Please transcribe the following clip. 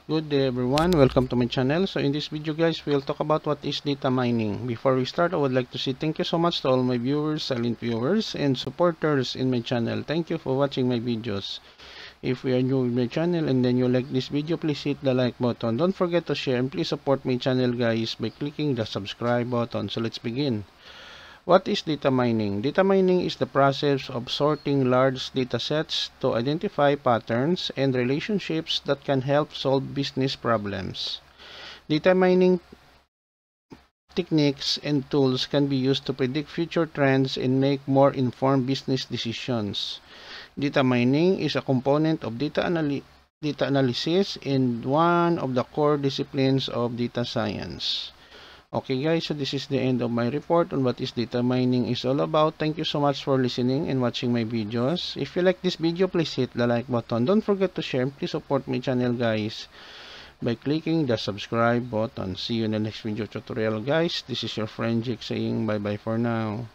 Good day everyone, welcome to my channel. So in this video guys, we'll talk about what is data mining. Before we start, I would like to say thank you so much to all my viewers, silent viewers, and supporters in my channel. Thank you for watching my videos. If you are new with my channel and then you like this video, please hit the like button. Don't forget to share and please support my channel guys by clicking the subscribe button. So let's begin. What is data mining? Data mining is the process of sorting large data sets to identify patterns and relationships that can help solve business problems. Data mining techniques and tools can be used to predict future trends and make more informed business decisions. Data mining is a component of data analysis and one of the core disciplines of data science. Okay guys, so this is the end of my report on what is data mining is all about. Thank you so much for listening and watching my videos. If you like this video, please hit the like button. Don't forget to share and please support my channel guys by clicking the subscribe button. See you in the next video tutorial guys. This is your friend Jake saying bye bye for now.